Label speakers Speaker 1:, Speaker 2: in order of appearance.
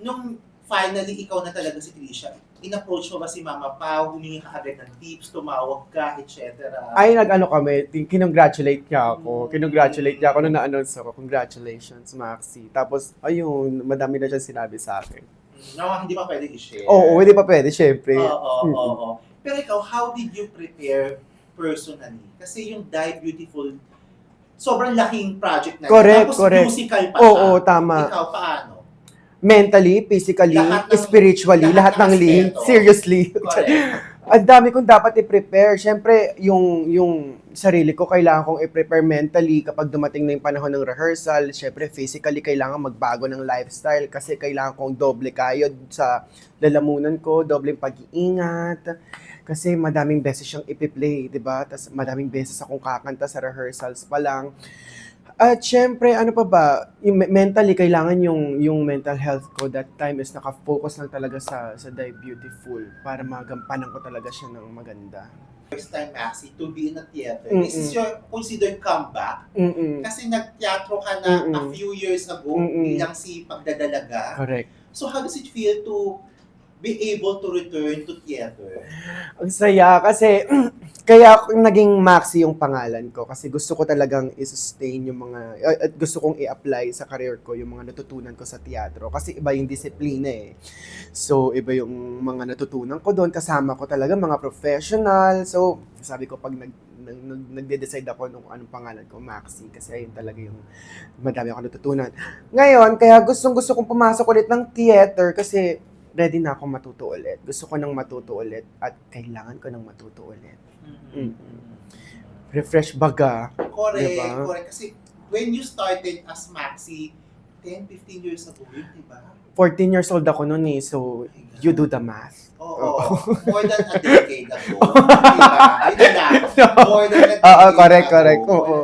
Speaker 1: nung finally ikaw na talaga si Trisha, in-approach mo ba si Mama Pao, humingi ka agad ng tips, tumawag ka, etc.?
Speaker 2: Ay, nag-ano kami, kinongratulate niya ako. Kinongratulate niya ako nung na-announce ako. Congratulations, Maxi. Tapos, ayun, madami na siya sinabi sa akin.
Speaker 1: No, hindi pa pwede i-share.
Speaker 2: Oo, hindi pa pwede, syempre.
Speaker 1: Oo. Pero ikaw, how did you prepare personally? Kasi yung Die Beautiful, sobrang laking project na.
Speaker 2: Correct,
Speaker 1: Tapos
Speaker 2: correct.
Speaker 1: musical pa siya.
Speaker 2: Oo, tama.
Speaker 1: Ikaw, paano?
Speaker 2: Mentally, physically, spiritually, lahat ng link.
Speaker 1: aspeto.
Speaker 2: Seriously.
Speaker 1: Correct.
Speaker 2: Ang dami kong dapat i-prepare. Siyempre, yung sarili ko kailangan kong i-prepare mentally kapag dumating na yung panahon ng rehearsal. Siyempre, physically, kailangan magbago ng lifestyle kasi kailangan kong doble kayod sa lalamunan ko, doble pag-iingat. Kasi madaming beses siyang ipi-play, di ba? Tapos madaming beses akong kakanta sa rehearsals pa lang. At syempre, ano pa ba, mentally, kailangan yung mental health ko that time is nakafocus lang talaga sa Die Beautiful para magampanan ko talaga siya ng maganda.
Speaker 1: First time, Maxi, to be in a theater.
Speaker 2: Mm-mm.
Speaker 1: This is your considered comeback?
Speaker 2: Mm-mm.
Speaker 1: Kasi nag-teatro ka na a
Speaker 2: Mm-mm.
Speaker 1: few years ago
Speaker 2: Mm-mm.
Speaker 1: bilang si Pagdadalaga.
Speaker 2: Correct.
Speaker 1: So how does it feel to be able to return to theater?
Speaker 2: Ang saya kasi kaya naging Maxi yung pangalan ko kasi gusto ko talagang i-sustain yung mga at gusto kong i-apply sa career ko yung mga natutunan ko sa teatro kasi iba yung disiplina eh. So iba yung mga natutunan ko doon, kasama ko talaga mga professional. So sabi ko pag nagde-decide ako nung anong pangalan ko, Maxi, kasi ayun talaga yung madami ako natutunan. Ngayon, kaya gustong-gusto kong pumasok ulit ng theater kasi ready na akong matuto ulit. Gusto ko nang matuto ulit at kailangan ko nang matuto ulit. Refresh baga.
Speaker 1: Correct,
Speaker 2: Diba?
Speaker 1: correct. Kasi when you started as Maxi, 10, 15 years ago, yun, diba?
Speaker 2: 14 years old ako noon eh, so you do the math.
Speaker 1: Oo. More than a decade ago. Diba? Ayun na. More than a decade
Speaker 2: Oo, correct.
Speaker 1: ago.
Speaker 2: Oo.